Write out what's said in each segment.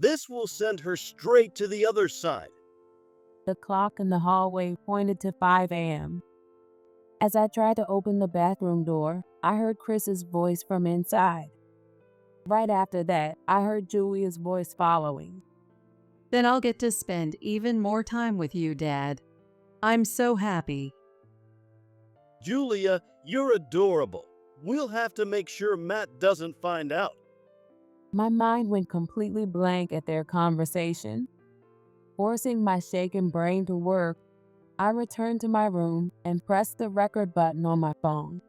This will send her straight to the other side. The clock in the hallway pointed to 5 a.m. As I tried to open the bathroom door, I heard Chris's voice from inside. Right after that, I heard Julia's voice following. Then I'll get to spend even more time with you, Dad. I'm so happy. Julia, you're adorable. We'll have to make sure Matt doesn't find out. My mind went completely blank at their conversation. Forcing my shaken brain to work, I returned to my room and pressed the record button on my phone.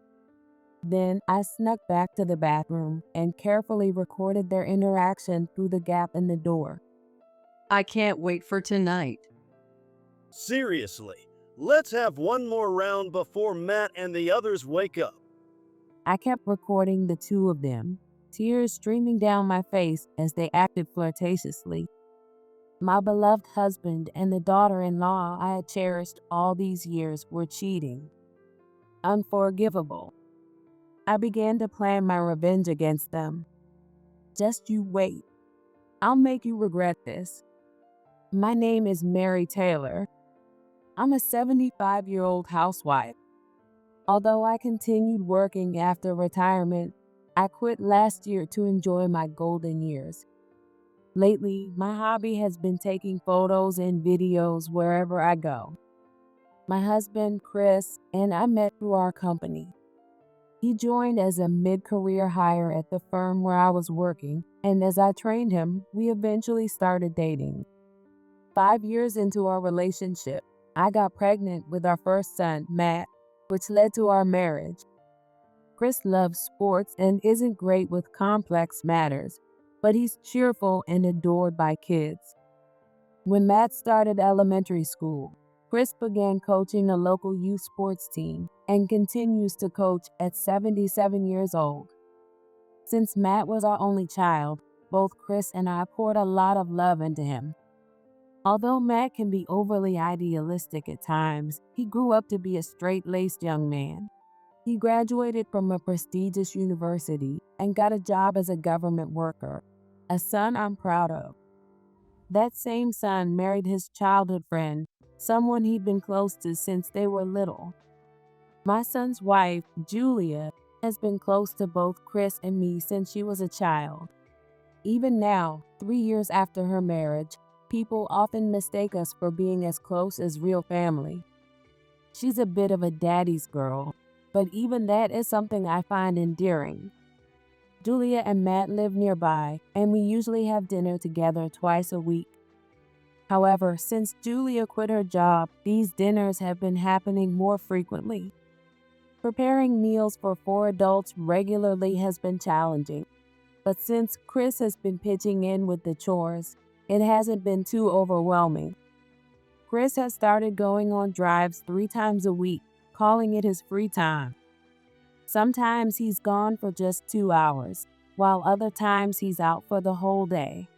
Then I snuck back to the bathroom and carefully recorded their interaction through the gap in the door. I can't wait for tonight. Seriously, let's have one more round before Matt and the others wake up. I kept recording the two of them, tears streaming down my face as they acted flirtatiously. My beloved husband and the daughter-in-law I had cherished all these years were cheating. Unforgivable. I began to plan my revenge against them. Just you wait. I'll make you regret this. My name is Mary Taylor. I'm a 75-year-old housewife. Although I continued working after retirement, I quit last year to enjoy my golden years. Lately, my hobby has been taking photos and videos wherever I go. My husband, Chris, and I met through our company. He joined as a mid-career hire at the firm where I was working, and as I trained him, we eventually started dating. 5 years into our relationship, I got pregnant with our first son, Matt, which led to our marriage. Chris loves sports and isn't great with complex matters, but he's cheerful and adored by kids. When Matt started elementary school, Chris began coaching a local youth sports team and continues to coach at 77 years old. Since Matt was our only child, both Chris and I poured a lot of love into him. Although Matt can be overly idealistic at times, he grew up to be a straight-laced young man. He graduated from a prestigious university and got a job as a government worker, a son I'm proud of. That same son married his childhood friend, someone he'd been close to since they were little. My son's wife, Julia, has been close to both Chris and me since she was a child. Even now, 3 years after her marriage, people often mistake us for being as close as real family. She's a bit of a daddy's girl, but even that is something I find endearing. Julia and Matt live nearby, and we usually have dinner together twice a week. However, since Julia quit her job, these dinners have been happening more frequently. Preparing meals for 4 adults regularly has been challenging, but since Chris has been pitching in with the chores, it hasn't been too overwhelming. Chris has started going on drives 3 times a week, calling it his free time. Sometimes he's gone for just 2 hours, while other times he's out for the whole day.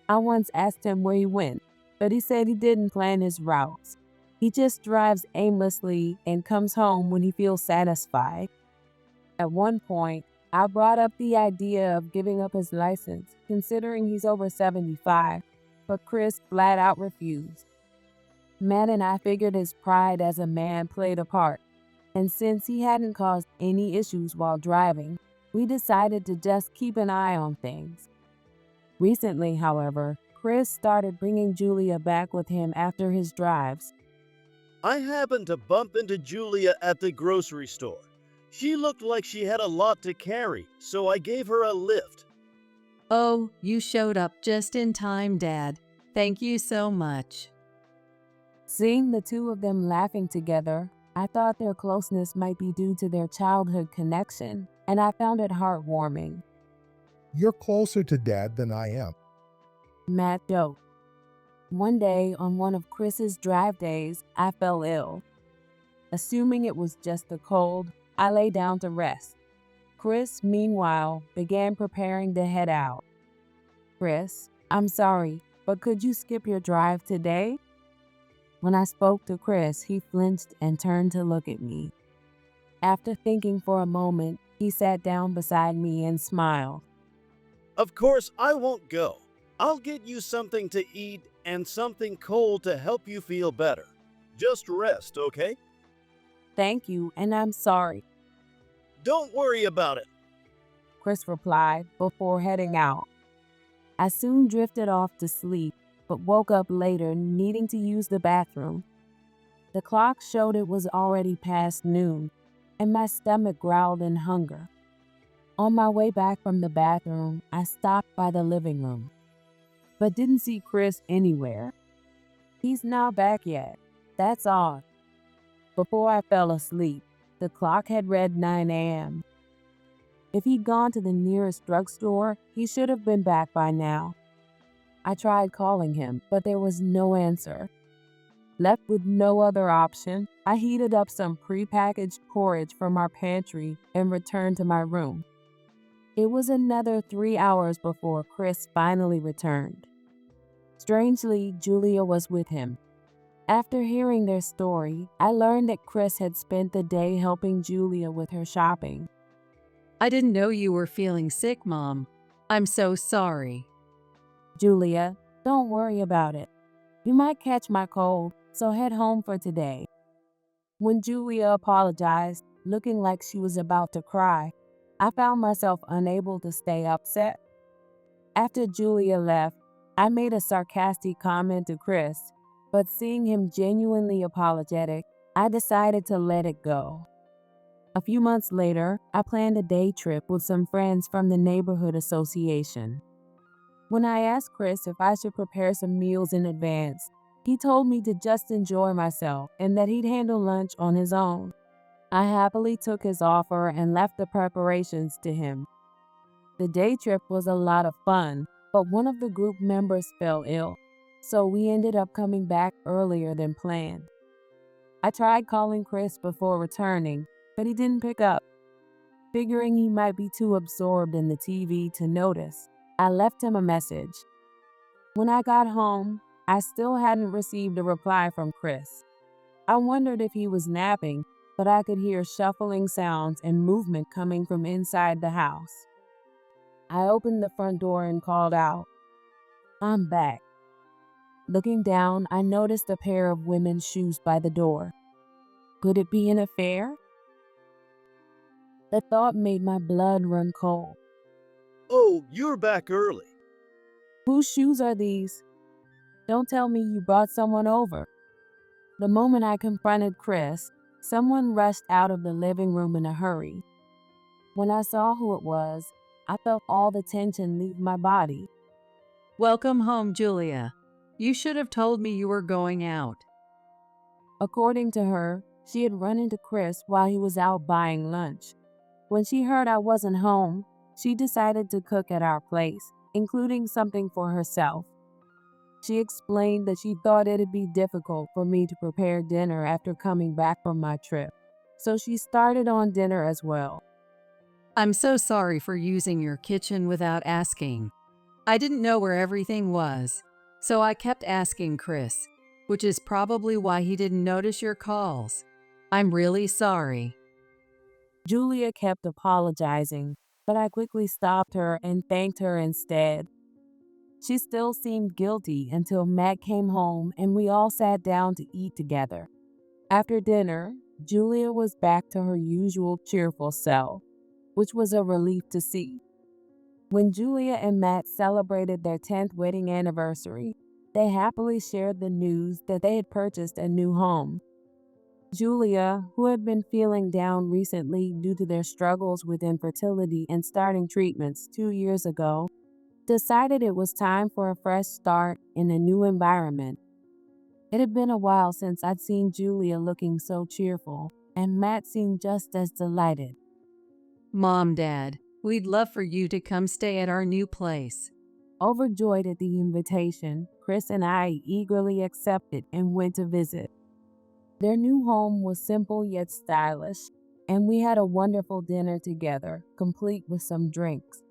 I once asked him where he went, but he said he didn't plan his routes. He just drives aimlessly and comes home when he feels satisfied. At one point, I brought up the idea of giving up his license, considering he's over 75, but Chris flat out refused. Matt and I figured his pride as a man played a part, and since he hadn't caused any issues while driving, we decided to just keep an eye on things. Recently, however, Chris started bringing Julia back with him after his drives. I happened to bump into Julia at the grocery store. She looked like she had a lot to carry, so I gave her a lift. Oh, you showed up just in time, Dad. Thank you so much. Seeing the two of them laughing together, I thought their closeness might be due to their childhood connection, and I found it heartwarming. You're closer to Dad than I am. Matt joked. One day, on one of Chris's drive days, I fell ill. Assuming it was just a cold, I lay down to rest. Chris, meanwhile, began preparing to head out. Chris, I'm sorry, but could you skip your drive today? When I spoke to Chris, he flinched and turned to look at me. After thinking for a moment, he sat down beside me and smiled. Of course, I won't go. I'll get you something to eat and something cold to help you feel better. Just rest, okay? Thank you, and I'm sorry, Don't worry about it. Chris replied before heading out. I soon drifted off to sleep, but woke up later needing to use the bathroom. The clock showed it was already past noon, and my stomach growled in hunger. On my way back from the bathroom, I stopped by the living room, but didn't see Chris anywhere. He's not back yet. That's odd. Before I fell asleep, the clock had read 9 a.m. If he'd gone to the nearest drugstore, he should have been back by now. I tried calling him, but there was no answer. Left with no other option, I heated up some prepackaged porridge from our pantry and returned to my room. It was another 3 hours before Chris finally returned. Strangely, Julia was with him. After hearing their story, I learned that Chris had spent the day helping Julia with her shopping. I didn't know you were feeling sick, Mom. I'm so sorry. Julia, don't worry about it. You might catch my cold, so head home for today. When Julia apologized, looking like she was about to cry, I found myself unable to stay upset. After Julia left, I made a sarcastic comment to Chris, but seeing him genuinely apologetic, I decided to let it go. A few months later, I planned a day trip with some friends from the neighborhood association. When I asked Chris if I should prepare some meals in advance, he told me to just enjoy myself and that he'd handle lunch on his own. I happily took his offer and left the preparations to him. The day trip was a lot of fun, but one of the group members fell ill, so we ended up coming back earlier than planned. I tried calling Chris before returning, but he didn't pick up. Figuring he might be too absorbed in the TV to notice, I left him a message. When I got home, I still hadn't received a reply from Chris. I wondered if he was napping, but I could hear shuffling sounds and movement coming from inside the house. I opened the front door and called out, "I'm back." Looking down, I noticed a pair of women's shoes by the door. Could it be an affair? The thought made my blood run cold. Oh, you're back early. Whose shoes are these? Don't tell me you brought someone over. The moment I confronted Chris, someone rushed out of the living room in a hurry. When I saw who it was, I felt all the tension leave my body. Welcome home, Julia. You should have told me you were going out. According to her, she had run into Chris while he was out buying lunch. When she heard I wasn't home, she decided to cook at our place, including something for herself. She explained that she thought it'd be difficult for me to prepare dinner after coming back from my trip, so she started on dinner as well. I'm so sorry for using your kitchen without asking. I didn't know where everything was, so I kept asking Chris, which is probably why he didn't notice your calls. I'm really sorry. Julia kept apologizing, but I quickly stopped her and thanked her instead. She still seemed guilty until Matt came home and we all sat down to eat together. After dinner, Julia was back to her usual cheerful self, which was a relief to see. When Julia and Matt celebrated their 10th wedding anniversary, they happily shared the news that they had purchased a new home. Julia, who had been feeling down recently due to their struggles with infertility and starting treatments 2 years ago, decided it was time for a fresh start in a new environment. It had been a while since I'd seen Julia looking so cheerful, and Matt seemed just as delighted. Mom, Dad, we'd love for you to come stay at our new place. Overjoyed at the invitation, Chris and I eagerly accepted and went to visit. Their new home was simple yet stylish, and we had a wonderful dinner together, complete with some drinks.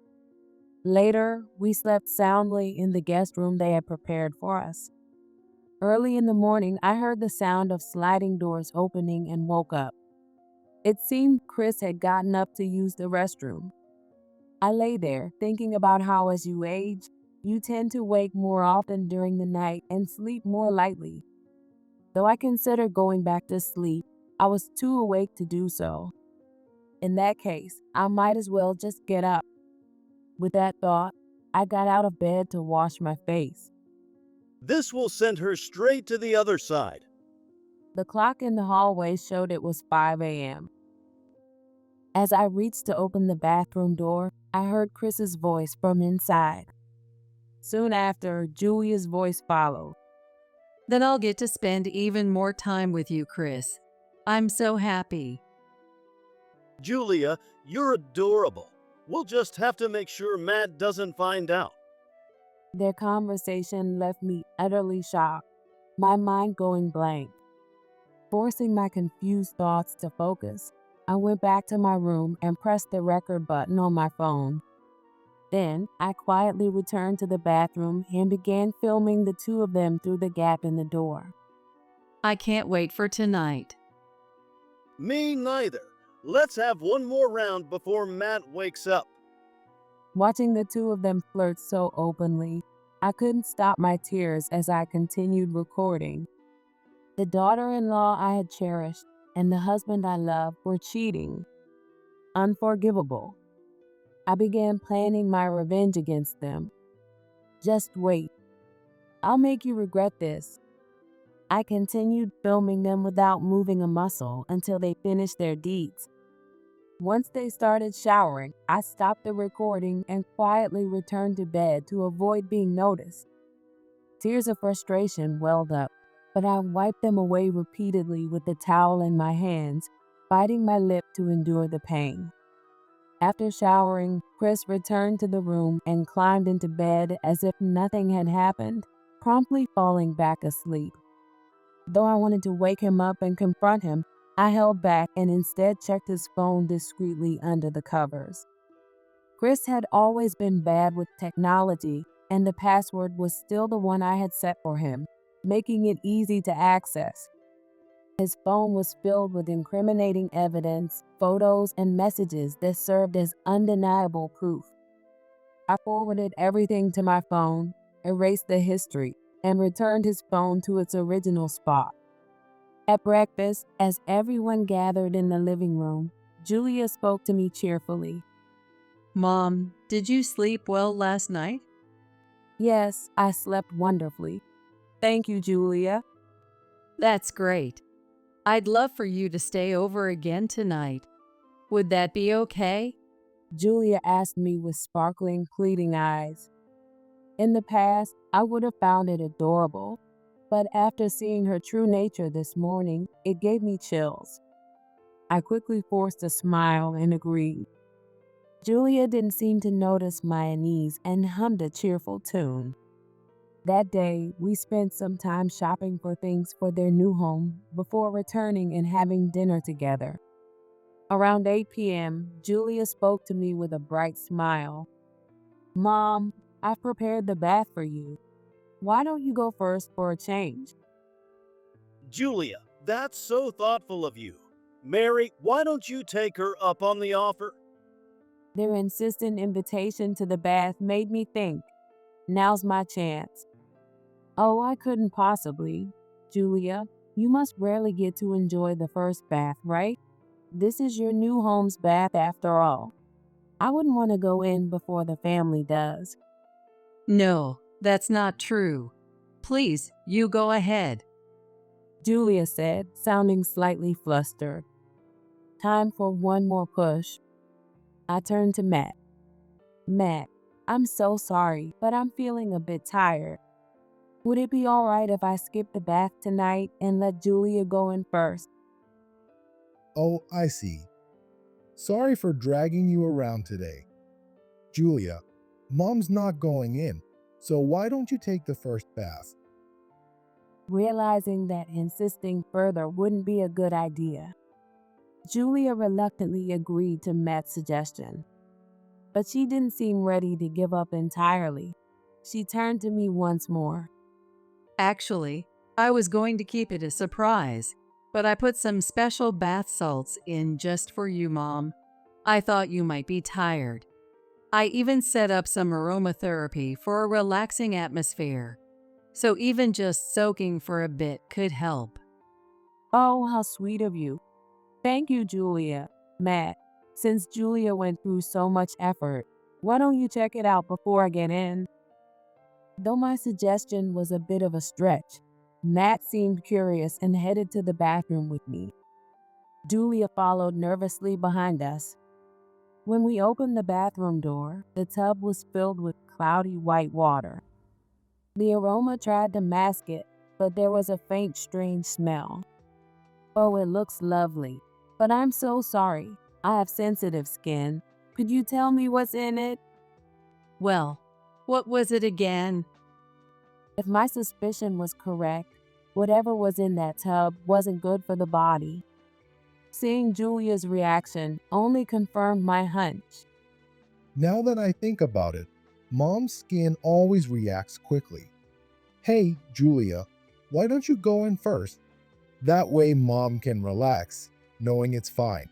Later, we slept soundly in the guest room they had prepared for us. Early in the morning, I heard the sound of sliding doors opening and woke up. It seemed Chris had gotten up to use the restroom. I lay there, thinking about how as you age, You tend to wake more often during the night and sleep more lightly. Though I considered going back to sleep, I was too awake to do so. In that case, I might as well just get up. With that thought, I got out of bed to wash my face. This will send her straight to the other side. The clock in the hallway showed it was 5 a.m. As I reached to open the bathroom door, I heard Chris's voice from inside. Soon after, Julia's voice followed. Then I'll get to spend even more time with you, Chris. I'm so happy. Julia, you're adorable. We'll just have to make sure Matt doesn't find out. Their conversation left me utterly shocked, my mind going blank. Forcing my confused thoughts to focus, I went back to my room and pressed the record button on my phone. Then, I quietly returned to the bathroom and began filming the two of them through the gap in the door. I can't wait for tonight. Me neither. Let's have one more round before Matt wakes up. Watching the two of them flirt so openly, I couldn't stop my tears as I continued recording. The daughter-in-law I had cherished and the husband I loved were cheating. Unforgivable. I began planning my revenge against them. Just wait. I'll make you regret this. I continued filming them without moving a muscle until they finished their deeds. Once they started showering, I stopped the recording and quietly returned to bed to avoid being noticed. Tears of frustration welled up, but I wiped them away repeatedly with the towel in my hands, biting my lip to endure the pain. After showering, Chris returned to the room and climbed into bed as if nothing had happened, promptly falling back asleep. Though I wanted to wake him up and confront him, I held back and instead checked his phone discreetly under the covers. Chris had always been bad with technology, and the password was still the one I had set for him, making it easy to access. His phone was filled with incriminating evidence, photos, and messages that served as undeniable proof. I forwarded everything to my phone, erased the history, and returned his phone to its original spot. At breakfast, as everyone gathered in the living room, Julia spoke to me cheerfully. Mom, did you sleep well last night? Yes, I slept wonderfully. Thank you, Julia. That's great. I'd love for you to stay over again tonight. Would that be okay? Julia asked me with sparkling, pleading eyes. In the past, I would have found it adorable, but after seeing her true nature this morning, it gave me chills. I quickly forced a smile and agreed. Julia didn't seem to notice my unease and hummed a cheerful tune. That day, we spent some time shopping for things for their new home before returning and having dinner together. Around 8 p.m., Julia spoke to me with a bright smile. Mom, I've prepared the bath for you. Why don't you go first for a change? Julia, that's so thoughtful of you. Mary, why don't you take her up on the offer? Their insistent invitation to the bath made me think. Now's my chance. Oh, I couldn't possibly. Julia, you must rarely get to enjoy the first bath, right? This is your new home's bath after all. I wouldn't want to go in before the family does. No, that's not true. Please, you go ahead. Julia said, sounding slightly flustered. Time for one more push. I turned to Matt. Matt, I'm so sorry, but I'm feeling a bit tired. Would it be all right if I skip the bath tonight and let Julia go in first? Oh, I see. Sorry for dragging you around today. Julia, Mom's not going in, so why don't you take the first bath? Realizing that insisting further wouldn't be a good idea, Julia reluctantly agreed to Matt's suggestion. But she didn't seem ready to give up entirely. She turned to me once more. Actually, I was going to keep it a surprise, but I put some special bath salts in just for you, Mom. I thought you might be tired. I even set up some aromatherapy for a relaxing atmosphere. So even just soaking for a bit could help. Oh, how sweet of you. Thank you, Julia. Matt, since Julia went through so much effort, why don't you check it out before I get in? Though my suggestion was a bit of a stretch, Matt seemed curious and headed to the bathroom with me. Julia followed nervously behind us. When we opened the bathroom door, the tub was filled with cloudy white water. The aroma tried to mask it, but there was a faint, strange smell. Oh, it looks lovely, but I'm so sorry. I have sensitive skin. Could you tell me what's in it? Well, what was it again? If my suspicion was correct, whatever was in that tub wasn't good for the body. Seeing Julia's reaction only confirmed my hunch. Now that I think about it, Mom's skin always reacts quickly. Hey, Julia, why don't you go in first? That way Mom can relax, knowing it's fine.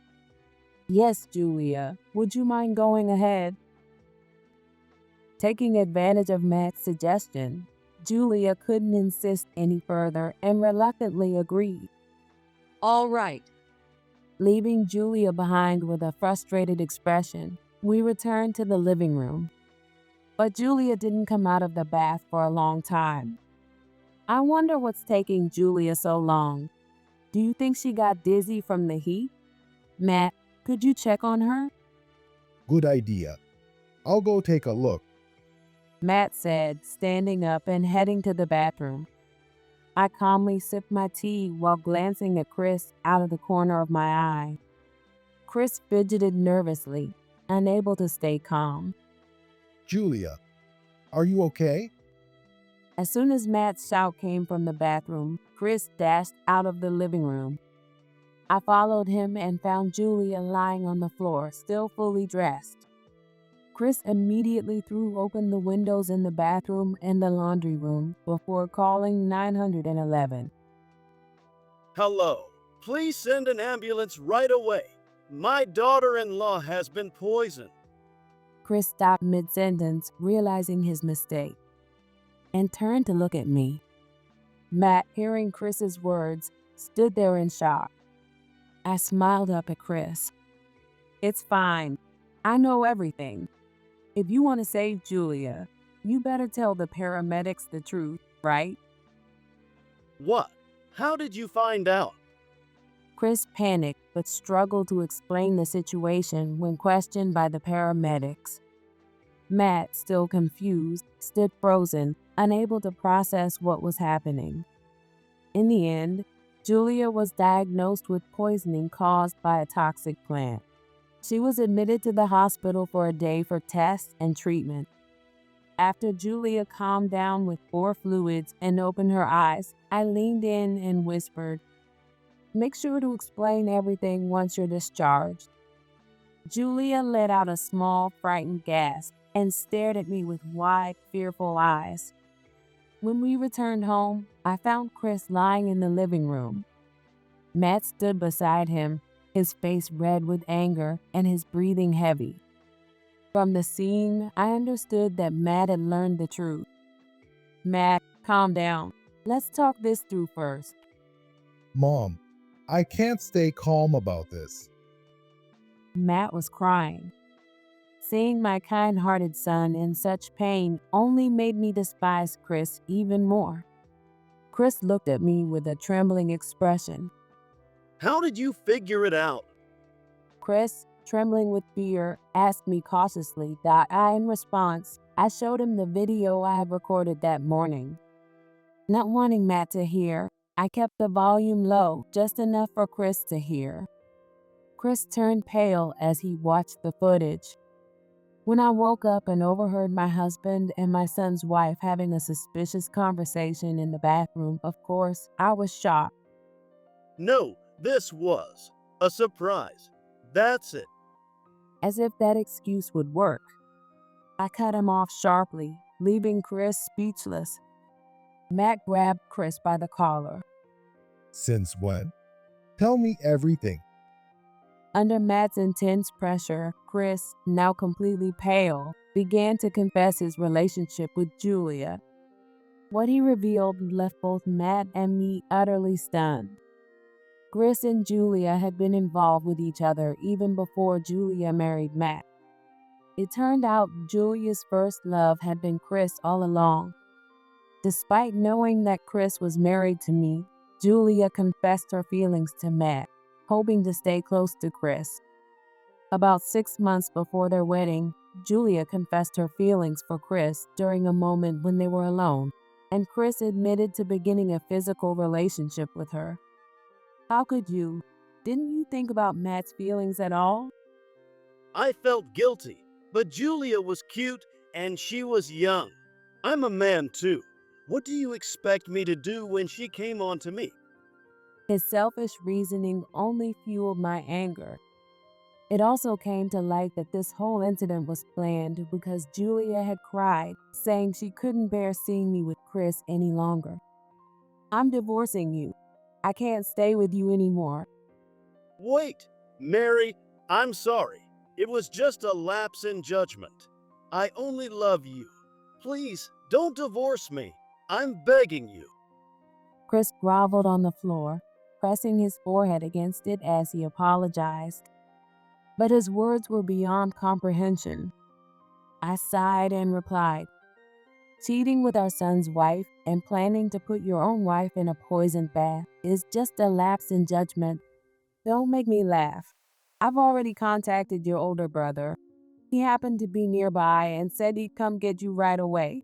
Yes, Julia, would you mind going ahead? Taking advantage of Matt's suggestion, Julia couldn't insist any further and reluctantly agreed. All right. Leaving Julia behind with a frustrated expression, we returned to the living room. But Julia didn't come out of the bath for a long time. I wonder what's taking Julia so long. Do you think she got dizzy from the heat? Matt, could you check on her? Good idea. I'll go take a look. Matt said, standing up and heading to the bathroom. I calmly sipped my tea while glancing at Chris out of the corner of my eye. Chris fidgeted nervously, unable to stay calm. Julia, are you okay? As soon as Matt's shout came from the bathroom, Chris dashed out of the living room. I followed him and found Julia lying on the floor, still fully dressed. Chris immediately threw open the windows in the bathroom and the laundry room before calling 911. Hello. Please send an ambulance right away. My daughter-in-law has been poisoned. Chris stopped mid-sentence, realizing his mistake, and turned to look at me. Matt, hearing Chris's words, stood there in shock. I smiled up at Chris. It's fine. I know everything. If you want to save Julia, you better tell the paramedics the truth, right? What? How did you find out? Chris panicked but struggled to explain the situation when questioned by the paramedics. Matt, still confused, stood frozen, unable to process what was happening. In the end, Julia was diagnosed with poisoning caused by a toxic plant. She was admitted to the hospital for a day for tests and treatment. After Julia calmed down with 4 fluids and opened her eyes, I leaned in and whispered, "Make sure to explain everything once you're discharged." Julia let out a small, frightened gasp and stared at me with wide, fearful eyes. When we returned home, I found Chris lying in the living room. Matt stood beside him, his face red with anger and his breathing heavy. From the scene, I understood that Matt had learned the truth. Matt, calm down. Let's talk this through first. Mom, I can't stay calm about this. Matt was crying. Seeing my kind-hearted son in such pain only made me despise Chris even more. Chris looked at me with a trembling expression. How did you figure it out? Chris, trembling with fear, asked me cautiously. In response, I showed him the video I had recorded that morning. Not wanting Matt to hear, I kept the volume low, just enough for Chris to hear. Chris turned pale as he watched the footage. When I woke up and overheard my husband and my son's wife having a suspicious conversation in the bathroom, of course, I was shocked. No, this was a surprise. That's it. As if that excuse would work. I cut him off sharply, leaving Chris speechless. Matt grabbed Chris by the collar. Since when? Tell me everything. Under Matt's intense pressure, Chris, now completely pale, began to confess his relationship with Julia. What he revealed left both Matt and me utterly stunned. Chris and Julia had been involved with each other even before Julia married Matt. It turned out Julia's first love had been Chris all along. Despite knowing that Chris was married to me, Julia confessed her feelings to Matt, hoping to stay close to Chris. About 6 months before their wedding, Julia confessed her feelings for Chris during a moment when they were alone, and Chris admitted to beginning a physical relationship with her. How could you? Didn't you think about Matt's feelings at all? I felt guilty, but Julia was cute and she was young. I'm a man too. What do you expect me to do when she came on to me? His selfish reasoning only fueled my anger. It also came to light that this whole incident was planned because Julia had cried, saying she couldn't bear seeing me with Chris any longer. I'm divorcing you. I can't stay with you anymore. Wait, Mary, I'm sorry. It was just a lapse in judgment. I only love you. Please, don't divorce me. I'm begging you. Chris groveled on the floor, pressing his forehead against it as he apologized. But his words were beyond comprehension. I sighed and replied, cheating with our son's wife and planning to put your own wife in a poisoned bath is just a lapse in judgment. Don't make me laugh. I've already contacted your older brother. He happened to be nearby and said he'd come get you right away.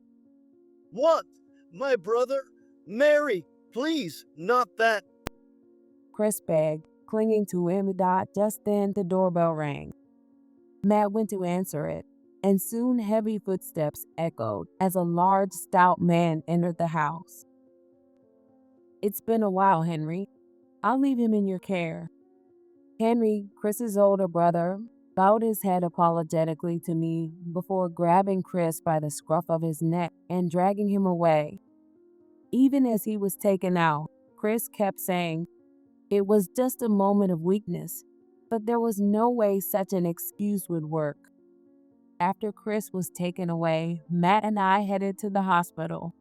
What? My brother? Mary, please, not that. Chris begged, clinging to him. Just then the doorbell rang. Matt went to answer it, and soon heavy footsteps echoed as a large, stout man entered the house. It's been a while, Henry. I'll leave him in your care. Henry, Chris's older brother, bowed his head apologetically to me before grabbing Chris by the scruff of his neck and dragging him away. Even as he was taken out, Chris kept saying, it was just a moment of weakness, but there was no way such an excuse would work. After Chris was taken away, Matt and I headed to the hospital.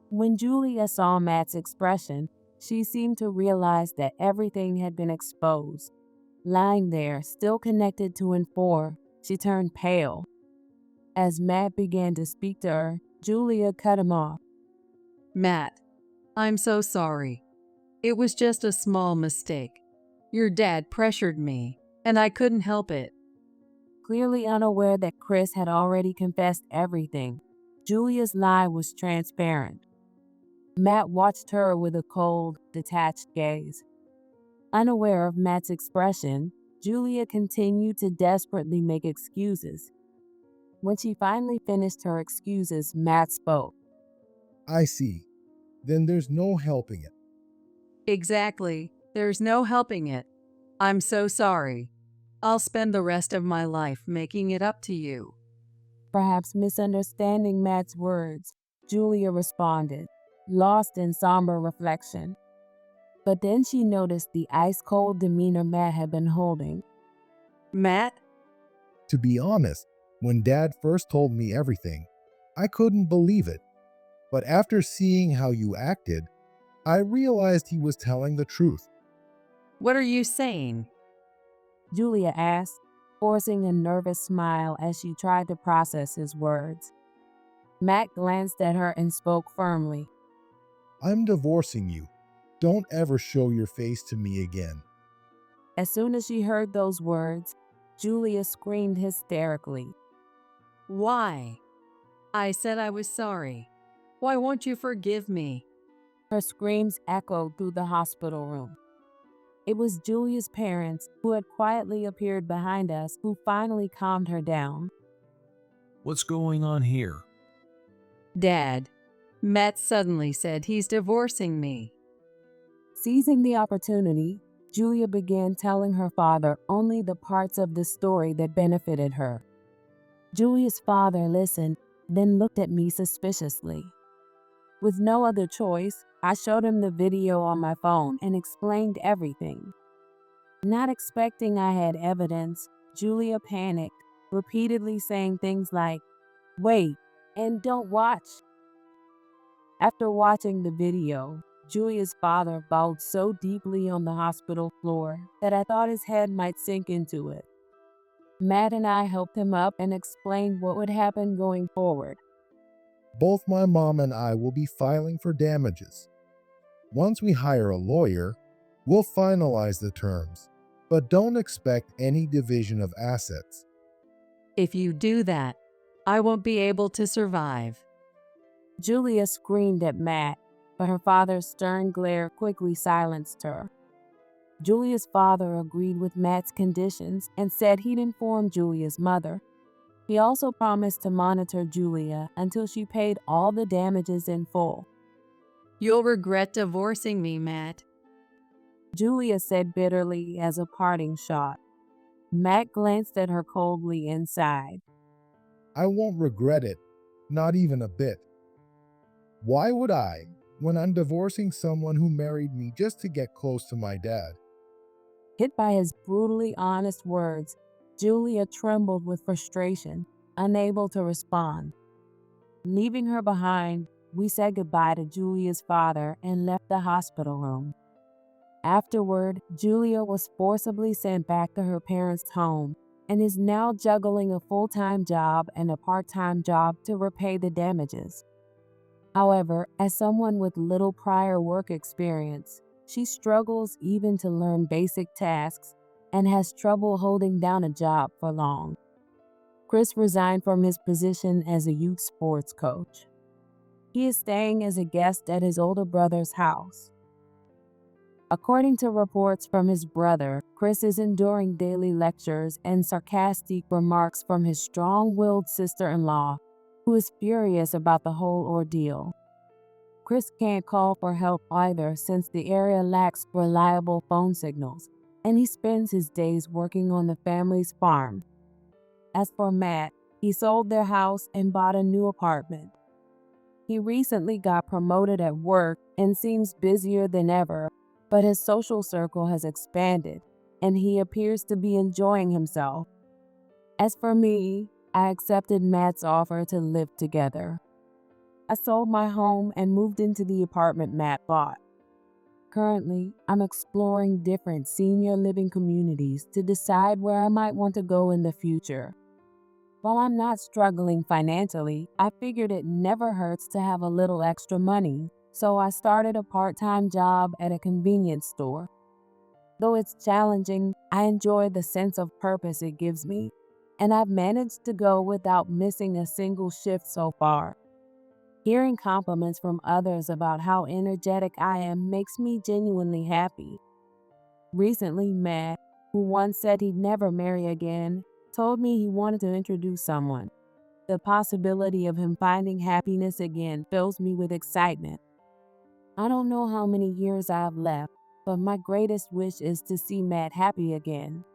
When Julia saw Matt's expression, she seemed to realize that everything had been exposed. Lying there, still connected to N4, she turned pale. As Matt began to speak to her, Julia cut him off. Matt, I'm so sorry. It was just a small mistake. Your dad pressured me, and I couldn't help it. Clearly unaware that Chris had already confessed everything, Julia's lie was transparent. Matt watched her with a cold, detached gaze. Unaware of Matt's expression, Julia continued to desperately make excuses. When she finally finished her excuses, Matt spoke. I see. Then there's no helping it. Exactly. There's no helping it. I'm so sorry. I'll spend the rest of my life making it up to you. Perhaps misunderstanding Matt's words, Julia responded, lost in somber reflection. But then she noticed the ice-cold demeanor Matt had been holding. Matt? To be honest, when Dad first told me everything, I couldn't believe it. But after seeing how you acted, I realized he was telling the truth. What are you saying? Julia asked, forcing a nervous smile as she tried to process his words. Matt glanced at her and spoke firmly. I'm divorcing you. Don't ever show your face to me again. As soon as she heard those words, Julia screamed hysterically. Why? I said I was sorry. Why won't you forgive me? Her screams echoed through the hospital room. It was Julia's parents, who had quietly appeared behind us, who finally calmed her down. What's going on here? Dad, Matt suddenly said he's divorcing me. Seizing the opportunity, Julia began telling her father only the parts of the story that benefited her. Julia's father listened, then looked at me suspiciously. With no other choice, I showed him the video on my phone and explained everything. Not expecting I had evidence, Julia panicked, repeatedly saying things like, "Wait, and don't watch." After watching the video, Julia's father bowed so deeply on the hospital floor that I thought his head might sink into it. Matt and I helped him up and explained what would happen going forward. Both my mom and I will be filing for damages. Once we hire a lawyer, we'll finalize the terms, but don't expect any division of assets. If you do that, I won't be able to survive. Julia screamed at Matt, but her father's stern glare quickly silenced her. Julia's father agreed with Matt's conditions and said he'd inform Julia's mother. He also promised to monitor Julia until she paid all the damages in full. You'll regret divorcing me, Matt. Julia said bitterly as a parting shot. Matt glanced at her coldly and sighed. I won't regret it, not even a bit. Why would I, when I'm divorcing someone who married me just to get close to my dad? Hit by his brutally honest words, Julia trembled with frustration, unable to respond. Leaving her behind, we said goodbye to Julia's father and left the hospital room. Afterward, Julia was forcibly sent back to her parents' home and is now juggling a full-time job and a part-time job to repay the damages. However, as someone with little prior work experience, she struggles even to learn basic tasks and has trouble holding down a job for long. Chris resigned from his position as a youth sports coach. He is staying as a guest at his older brother's house. According to reports from his brother, Chris is enduring daily lectures and sarcastic remarks from his strong-willed sister-in-law, who is furious about the whole ordeal. Chris can't call for help either since the area lacks reliable phone signals, and he spends his days working on the family's farm. As for Matt, he sold their house and bought a new apartment. He recently got promoted at work and seems busier than ever, but his social circle has expanded, and he appears to be enjoying himself. As for me, I accepted Matt's offer to live together. I sold my home and moved into the apartment Matt bought. Currently, I'm exploring different senior living communities to decide where I might want to go in the future. While I'm not struggling financially, I figured it never hurts to have a little extra money, so I started a part-time job at a convenience store. Though it's challenging, I enjoy the sense of purpose it gives me, and I've managed to go without missing a single shift so far. Hearing compliments from others about how energetic I am makes me genuinely happy. Recently, Matt, who once said he'd never marry again, told me he wanted to introduce someone. The possibility of him finding happiness again fills me with excitement. I don't know how many years I have left, but my greatest wish is to see Matt happy again.